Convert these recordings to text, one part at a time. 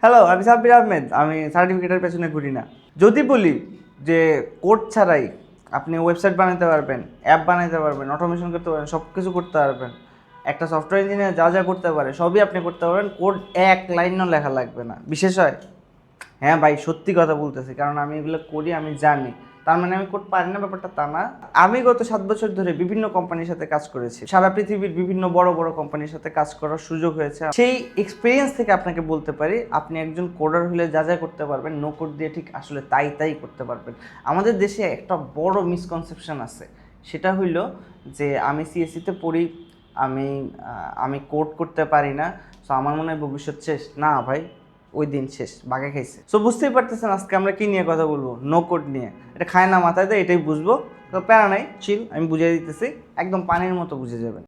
Hello, আমি সাব্বির আহমেদ। আমি সার্টিফিকেটের পেছনে ঘুরি না। যদি বলি যে কোড ছাড়াই আপনি ওয়েবসাইট বানাতে পারবেন, অ্যাপ বানাতে পারবেন, অটোমেশন করতে পারবেন, সব কিছু করতে পারবেন, একটা সফটওয়্যার ইঞ্জিনিয়ার যা যা করতে পারে সবই আপনি করতে পারবেন, কোড এক লাইনও লেখা লাগবে না। বিশেষ হয়, হ্যাঁ ভাই, সত্যি কথা বলতেছি, কারণ আমি এগুলো করি, আমি জানি। তার মানে আমি কোড পারি না, ব্যাপারটা তা না। আমি গত 7 বছর ধরে বিভিন্ন কোম্পানির সাথে কাজ করেছি, সারা পৃথিবীর বিভিন্ন বড় বড় কোম্পানির সাথে কাজ করার সুযোগ হয়েছে। সেই এক্সপিরিয়েন্স থেকে আপনাকে বলতে পারি, আপনি একজন কোডার হলে যা যা করতে পারবেন, নো কোড দিয়ে ঠিক আসলে তাই তাই করতে পারবেন। আমাদের দেশে একটা বড় মিসকনসেপশন আছে, সেটা হইল যে আমি সিএসসিতে পড়ি, আমি আমি কোড করতে পারি না, সো আমার মনে হয় ভবিষ্যৎ শেষ। না ভাই, ওই দিন শেষ, বাগে খাইছে। সো বুঝতেই পারতেছেন আজকে আমরা কি নিয়ে কথা বলবো, নো কোড নিয়ে। এটা খায় না মাথায় দেয়, এটাই বুঝবো। তো প্যারা নাই, চিল, আমি বুঝিয়ে দিতেছি, একদম পানির মতো বুঝে যাবেন।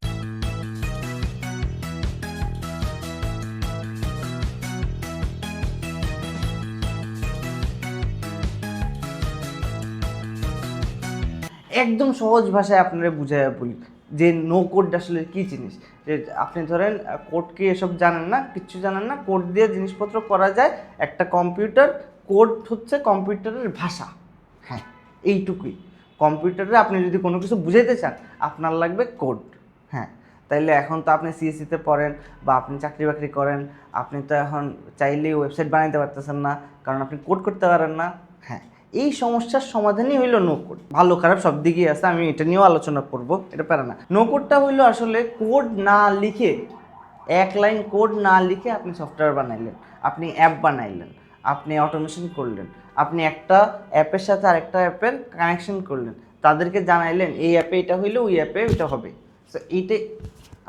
একদম সহজ ভাষায় আপনারা বুঝাইয়া বলি যে নো কোড আসলে কী জিনিস। যে আপনি ধরেন কোড কি এসব জানেন না, কিচ্ছু জানেন না, কোড দিয়ে জিনিসপত্র করা যায়। একটা কম্পিউটার, কোড হচ্ছে কম্পিউটারের ভাষা। হ্যাঁ, এইটুকুই। কম্পিউটারে আপনি যদি কোনো কিছু বুঝাইতে চান, আপনার লাগবে কোড। হ্যাঁ, তাইলে এখন তো আপনি সিএসসিতে পড়েন বা আপনি চাকরি বাকরি করেন, আপনি তো এখন চাইলেই ওয়েবসাইট বানাইতে পারতেছেন না, কারণ আপনি কোড করতে পারেন না। হ্যাঁ, এই সমস্যার সমাধানই হইল নো কোড। ভালো খারাপ সব দিকেই আছে, আমি এটা নিয়েও আলোচনা করব, এটা পারে না। নো কোডটা হইলো আসলে কোড না লিখে, এক লাইন কোড না লিখে আপনি সফটওয়্যার বানাইলেন, আপনি অ্যাপ বানাইলেন, আপনি অটোমেশন করলেন, আপনি একটা অ্যাপের সাথে আরেকটা অ্যাপের কানেকশন করলেন, তাদেরকে জানাইলেন এই অ্যাপে এটা হইলে ওই অ্যাপে ওইটা হবে। সো এইটাই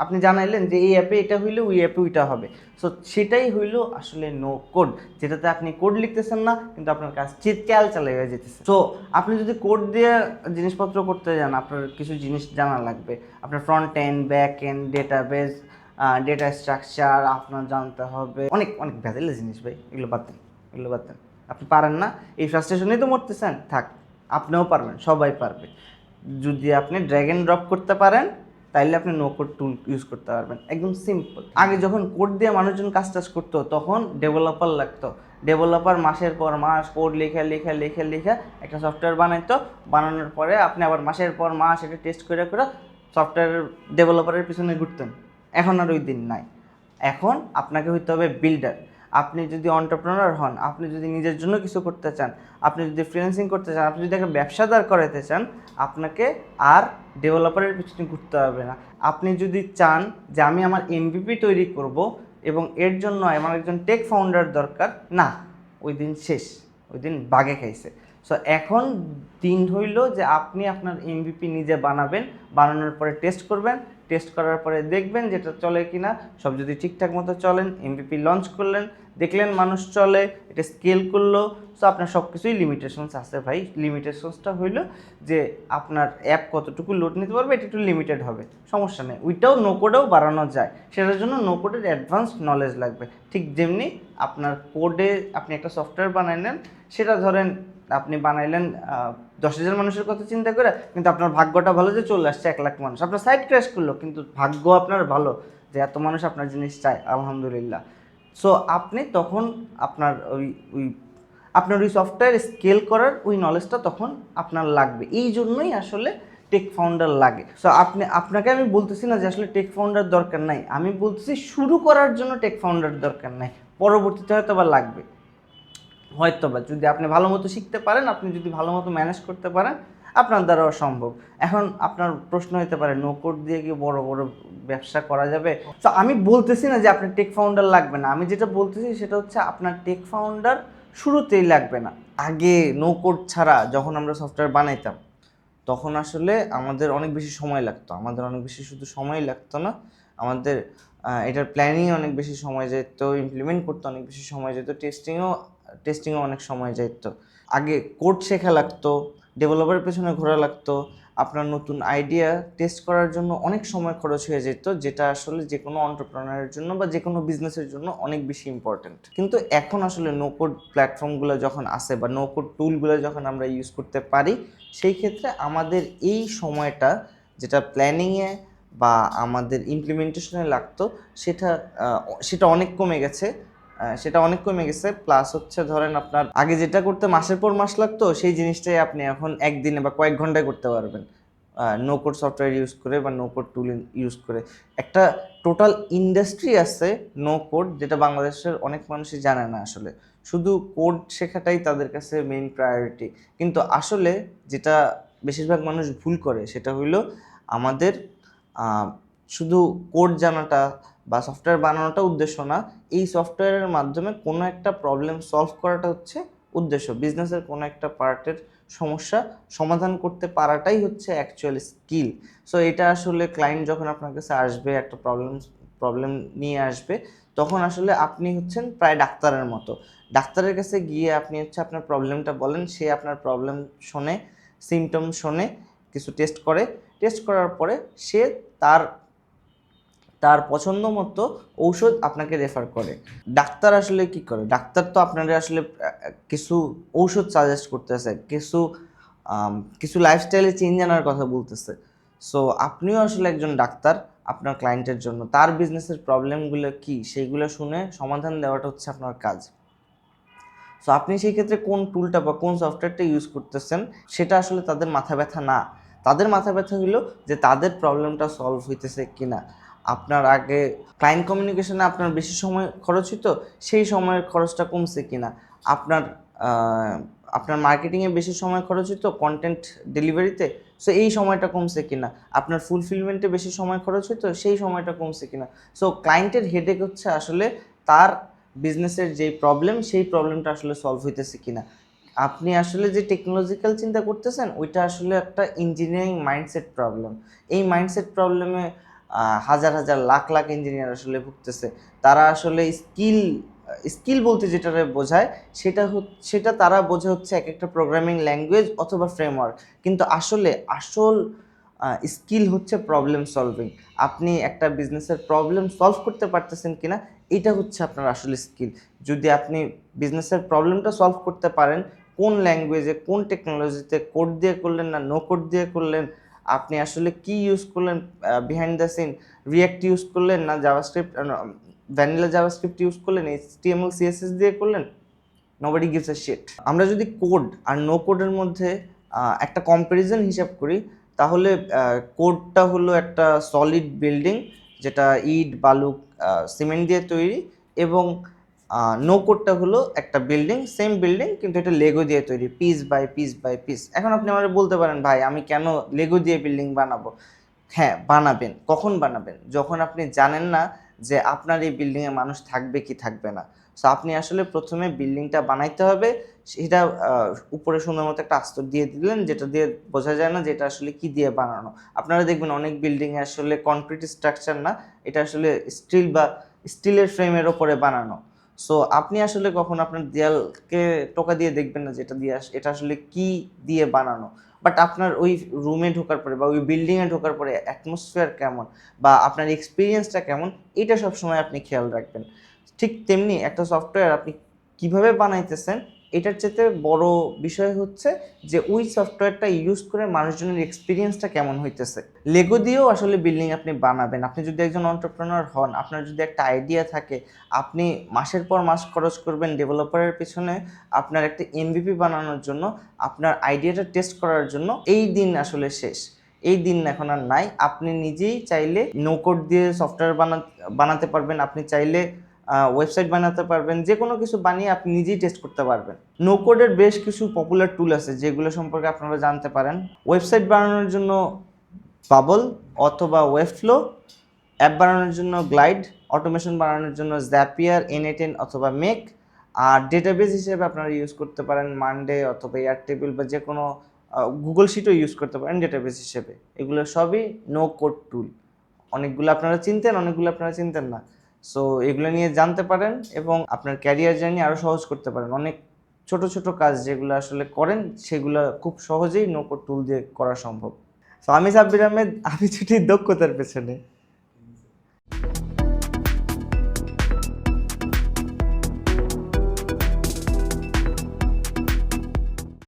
আপনি জানাইলেন যে এই অ্যাপে এটা হইলে ওই অ্যাপে ওইটা হবে। সো সেটাই হইলো আসলে নো কোড, যেটাতে আপনি কোড লিখতেছেন না, কিন্তু আপনার কাজ চিৎকাল চালিয়ে যেতেছে। সো আপনি যদি কোড দিয়ে জিনিসপত্র করতে যান, আপনার কিছু জিনিস জানা লাগবে। আপনার front end, back end, database, data structure আপনার জানতে হবে, অনেক অনেক ভেজালের জিনিস ভাই। এগুলো বাদ দেন, এগুলো বাদ দেন। আপনি পারেন না, এই ফ্রাস্ট্রেশনেই তো মরতেছেন। থাক, আপনিও পারবেন, সবাই পারবে। যদি আপনি ড্র্যাগ এন্ড ড্রপ করতে পারেন, তাইলে আপনি নো কোড টুল ইউজ করতে পারবেন, একদম সিম্পল। আগে যখন কোড দিয়ে মানুষজন কাজ টাজ করতো, তখন ডেভেলপার লাগতো। ডেভেলপার মাসের পর মাস কোড লিখে লিখে লিখে লিখে একটা সফটওয়্যার বানাইতো। বানানোর পরে আপনি আবার মাসের পর মাস এটা টেস্ট করে করে সফটওয়্যার ডেভেলপারের পিছনে ঘুরতেন। এখন আর ওই দিন নাই। এখন আপনাকে হইতে হবে বিল্ডার। আপনি যদি এন্টারপ্রেনার হন, আপনি যদি নিজের জন্য কিছু করতে চান, আপনি যদি ফ্রিল্যান্সিং করতে চান, আপনি যদি একটা ব্যবসা দাঁড় করাতে চান, আপনাকে আর ডেভেলপারের পিছনে ঘুরতে হবে না। আপনি যদি চান যে আমি আমার এমভিপি তৈরি করব এবং এর জন্য আমার একজন টেক ফাউন্ডার দরকার, না, ওই দিন শেষ, ওই দিন বাগে খাইছে। সো এখন দিন হইল যে আপনি আপনার এমভিপি নিজে বানাবেন, বানানোর পরে টেস্ট করবেন, টেস্ট করার পরে দেখবেন যেটা চলে কিনা। সব যদি ঠিকঠাক মতো চলেন, এমভিপি লঞ্চ করলেন, দেখলেন মানুষ চলে, এটা স্কেল করলো। সো আপনার সব কিছুই লিমিটেশনস আছে ভাই। লিমিটেশনসটা হইলো যে আপনার অ্যাপ কতটুকু লোড নিতে পারবে, এটা একটু লিমিটেড হবে, সমস্যা নেই। ওইটাও নো কোডেও বাড়ানো যায়, সেটার জন্য নো কোডের অ্যাডভান্স নলেজ লাগবে। ঠিক যেমনি আপনার কোডে আপনি একটা সফটওয়্যার বানাইলেন, সেটা ধরেন আপনি বানাইলেন 10,000 মানুষের কথা চিন্তা করে, কিন্তু আপনার ভাগ্যটা ভালো যে চলে আসছে 1,00,000 মানুষ। আপনার সাইট ক্র্যাশ করলো, কিন্তু ভাগ্য আপনার ভালো যে এত মানুষ আপনার জিনিস চায়, আলহামদুলিল্লাহ। সো আপনি তখন আপনার ওই ওই আপনার ওই সফটওয়্যার স্কেল করার ওই নলেজটা তখন আপনার লাগবে। এই জন্যই আসলে টেক ফাউন্ডার লাগে। সো আপনাকে আমি বলতেছি না যে আসলে টেক ফাউন্ডার দরকার নাই, আমি বলতেছি শুরু করার জন্য টেক ফাউন্ডার দরকার নাই, পরবর্তীতে হয়তো বা লাগবে। হয়তো বা যদি আপনি ভালো মতো শিখতে পারেন, আপনি যদি ভালো মতো ম্যানেজ করতে পারেন, আপনার দ্বারাও সম্ভব। এখন আপনার প্রশ্ন হতে পারে, নো কোড দিয়ে কি বড় বড় ব্যবসা করা যাবে? তো আমি বলতেছি না যে আপনার টেক ফাউন্ডার লাগবে না, আমি যেটা বলতেছি সেটা হচ্ছে আপনার টেক ফাউন্ডার শুরুতেই লাগবে না। আগে নো কোড ছাড়া যখন আমরা সফটওয়্যার বানাইতাম, তখন আসলে আমাদের অনেক বেশি সময় লাগতো। আমাদের অনেক বেশি শুধু সময় লাগতো না, আমাদের এটার প্ল্যানিংয়ে অনেক বেশি সময় যেত, ইমপ্লিমেন্ট করতে অনেক বেশি সময় যেত, টেস্টিংও অনেক সময় যেত। আগে কোড শেখা লাগতো, ডেভেলপারের পেছনে ঘোরা লাগতো, আপনার নতুন আইডিয়া টেস্ট করার জন্য অনেক সময় খরচ হয়ে যেত, যেটা আসলে যে কোনো এন্টারপ্রেনারের জন্য বা যে কোনো বিজনেসের জন্য অনেক বেশি ইম্পর্ট্যান্ট। কিন্তু এখন আসলে নো কোড প্ল্যাটফর্মগুলো যখন আসে বা নো কোড টুলগুলো যখন আমরা ইউজ করতে পারি, সেই ক্ষেত্রে আমাদের এই সময়টা যেটা প্ল্যানিংয়ে বা আমাদের ইমপ্লিমেন্টেশনে লাগতো, সেটা সেটা অনেক কমে গেছে। সেটা অনেক কমে গেছে। প্লাস হচ্ছে ধরেন আপনার আগে যেটা করতে মাসের পর মাস লাগতো, সেই জিনিসটাই আপনি এখন একদিনে বা কয়েক ঘন্টায় করতে পারবেন নো কোড সফটওয়্যার ইউজ করে বা নো কোড টুল ইউজ করে। একটা টোটাল ইন্ডাস্ট্রি আছে নো কোড, যেটা বাংলাদেশের অনেক মানুষই জানে না আসলে। শুধু কোড শেখাটাই তাদের কাছে মেইন প্রায়োরিটি, কিন্তু আসলে যেটা বেশিরভাগ মানুষ ভুল করে সেটা হইল আমাদের শুধু কোড জানাটা বা সফটওয়্যার বানানোটা উদ্দেশ্য না, এই সফটওয়্যারের মাধ্যমে কোনো একটা প্রবলেম সলভ করাটা হচ্ছে উদ্দেশ্য। বিজনেসের কোনো একটা পার্টের সমস্যা সমাধান করতে পারাটাই হচ্ছে অ্যাকচুয়াল স্কিল। সো এটা আসলে ক্লায়েন্ট যখন আপনার কাছে আসবে, একটা প্রবলেম নিয়ে আসবে, তখন আসলে আপনি হচ্ছেন প্রায় ডাক্তারের মতো। ডাক্তারের কাছে গিয়ে আপনি হচ্ছে আপনার প্রবলেমটা বলেন, সে আপনার প্রবলেম শোনে, সিমটম শোনে, কিছু টেস্ট করার পরে সে তার তার পছন্দ মতো ঔষধ আপনাকে রেফার করে। ডাক্তার আসলে কি করে? ডাক্তার তো আপনারা আসলে কিছু ঔষধ সাজেস্ট করতেছে, কিছু লাইফস্টাইলে চেঞ্জ আনার কথা বলতেছে। সো আপনিও আসলে একজন ডাক্তার আপনার ক্লায়েন্টের জন্য। তার বিজনেসের প্রবলেমগুলো কি সেইগুলো শুনে সমাধান দেওয়াটা হচ্ছে আপনার কাজ। সো আপনি সেই ক্ষেত্রে কোন টুলটা বা কোন সফটওয়্যারটা ইউজ করতেছেন সেটা আসলে তাদের মাথা ব্যথা না। তাদের মাথা ব্যথা হলো যে তাদের প্রবলেমটা সলভ হইতেছে কিনা। আপনার আগে ক্লায়েন্ট কমিউনিকেশনে আপনার বেশি সময় খরচ হতো, সেই সময়ের খরচটা কমছে কিনা। আপনার আপনার মার্কেটিংয়ে বেশি সময় খরচ হতো, কন্টেন্ট ডেলিভারিতে, সো এই সময়টা কমছে কিনা। আপনার ফুলফিলমেন্টে বেশি সময় খরচ হতো, সেই সময়টা কমছে কিনা। সো ক্লায়েন্টের হেডেক হচ্ছে আসলে তার বিজনেসের যেই প্রবলেম, সেই প্রবলেমটা আসলে সলভ হইতেছে কিনা। আপনি আসলে যে টেকনোলজিক্যাল চিন্তা করতেছেন ওইটা আসলে একটা ইঞ্জিনিয়ারিং মাইন্ডসেট প্রবলেম। এই মাইন্ডসেট প্রবলেমে হাজার হাজার লাখ লাখ ইঞ্জিনিয়ার আসলে ভুগতেছে। তারা আসলে স্কিল বলতে যেটা বোঝায় সেটা তারা বোঝে হচ্ছে এক একটা প্রোগ্রামিং ল্যাঙ্গুয়েজ অথবা ফ্রেমওয়ার্ক, কিন্তু আসল স্কিল হচ্ছে প্রবলেম সলভিং। আপনি একটা বিজনেসের প্রবলেম সলভ করতে পারতেছেন কিনা, এটা হচ্ছে আপনার আসলে স্কিল। যদি আপনি বিজনেসের প্রবলেমটা সলভ করতে পারেন, কোন ল্যাঙ্গুয়েজে, কোন টেকনোলজিতে, কোড দিয়ে করলেন না নো কোড দিয়ে করলেন, আপনি আসলে কি ইউজ করলেন behind the scene, React use করলেন না জাভাস্ক্রিপ্ট, ভ্যানিলা জাভাস্ক্রিপ্ট ইউজ করলেন, এইচটিএমএল সিএসএস দিয়ে করলেন, নোবডি গিভস আ শিট। আমরা যদি কোড আর নো কোডের মধ্যে একটা কম্প্যারিজন হিসাব করি, তাহলে কোডটা হলো একটা সলিড বিল্ডিং, যেটা ইট, বালু, সিমেন্ট দিয়ে তৈরি, এবং নো কোডটা হলো একটা বিল্ডিং, সেম বিল্ডিং কিন্তু এটা লেগো দিয়ে তৈরি, piece by piece by piece. এখন আপনি আমাকে বলতে পারেন, ভাই আমি কেন লেগো দিয়ে বিল্ডিং বানাবো? হ্যাঁ, বানাবেন। কখন বানাবেন? যখন আপনি জানেন না যে আপনার এই বিল্ডিংয়ে মানুষ থাকবে কি থাকবে না। সো আপনি আসলে প্রথমে বিল্ডিংটা বানাইতে হবে, সেটা উপরে সুন্দর মতো একটা আস্তর দিয়ে দিলেন, যেটা দিয়ে বোঝা যায় না যে এটা আসলে কি দিয়ে বানানো। আপনারা দেখবেন অনেক বিল্ডিংয়ে আসলে কনক্রিট স্ট্রাকচার না, এটা আসলে স্টিল বা স্টিলের ফ্রেমের ওপরে বানানো। সো আপনি আসলে কখন আপনার দেয়ালকে টোকা দিয়ে দেখবেন না যেটা দিয়ে এটা আসলে কি দিয়ে বানানো। বাট আপনার ওই রুমে ঢোকার পরে বা ওই বিল্ডিংয়ে ঢোকার পরে অ্যাটমসফিয়ার কেমন বা আপনার এক্সপিরিয়েন্সটা কেমন, এটা সবসময় আপনি খেয়াল রাখবেন। ঠিক তেমনি একটা সফটওয়্যার আপনি কিভাবে বানাইতেছেন, এটার চেয়ে বড় বিষয় হচ্ছে যে ওই সফটওয়্যারটা ইউজ করে মানুষজনের এক্সপিরিয়েন্সটা কেমন হইতেছে। লেগো দিয়েও আসলে বিল্ডিং আপনি বানাবেন। আপনি যদি একজন এন্টারপ্রেনার হন, আপনার যদি একটা আইডিয়া থাকে, আপনি মাসের পর মাস খরচ করবেন ডেভেলপারের পিছনে আপনার একটা এমভিপি বানানোর জন্য, আপনার আইডিয়াটা টেস্ট করার জন্য। এই দিন আসলে শেষ, এই দিন এখন আর নাই। আপনি নিজেই চাইলে নো কোড দিয়ে সফটওয়্যার বানাতে পারবেন, আপনি চাইলে ওয়েবসাইট বানাতে পারবেন, যে কোনো কিছু বানিয়ে আপনি নিজেই টেস্ট করতে পারবেন। নো কোডের বেশ কিছু পপুলার টুল আছে যেগুলো সম্পর্কে আপনারা জানতে পারেন। ওয়েবসাইট বানানোর জন্য বাবল অথবা ওয়েবফ্লো, অ্যাপ বানানোর জন্য গ্লাইড, অটোমেশন বানানোর জন্য জাপিয়ার, N8N অথবা মেক, আর ডেটাবেস হিসেবে আপনারা ইউজ করতে পারেন মানডে অথবা এয়ারটেবিল বা যে কোনো গুগল শিটও ইউজ করতে পারেন ডেটাবেস হিসেবে। এগুলো সবই নো কোড টুল। অনেকগুলো আপনারা চিনতেন, অনেকগুলো আপনারা চিনতেন না। সো এগুলো নিয়ে জানতে পারেন এবং আপনার ক্যারিয়ার জার্নি আরও সহজ করতে পারেন। অনেক ছোট ছোট কাজ যেগুলো আসলে করেন সেগুলো খুব সহজেই নো কোড টুল দিয়ে করা সম্ভব। সো আমি সাব্বির আহমেদ, আমি ছুটি দক্ষতার পেছনে।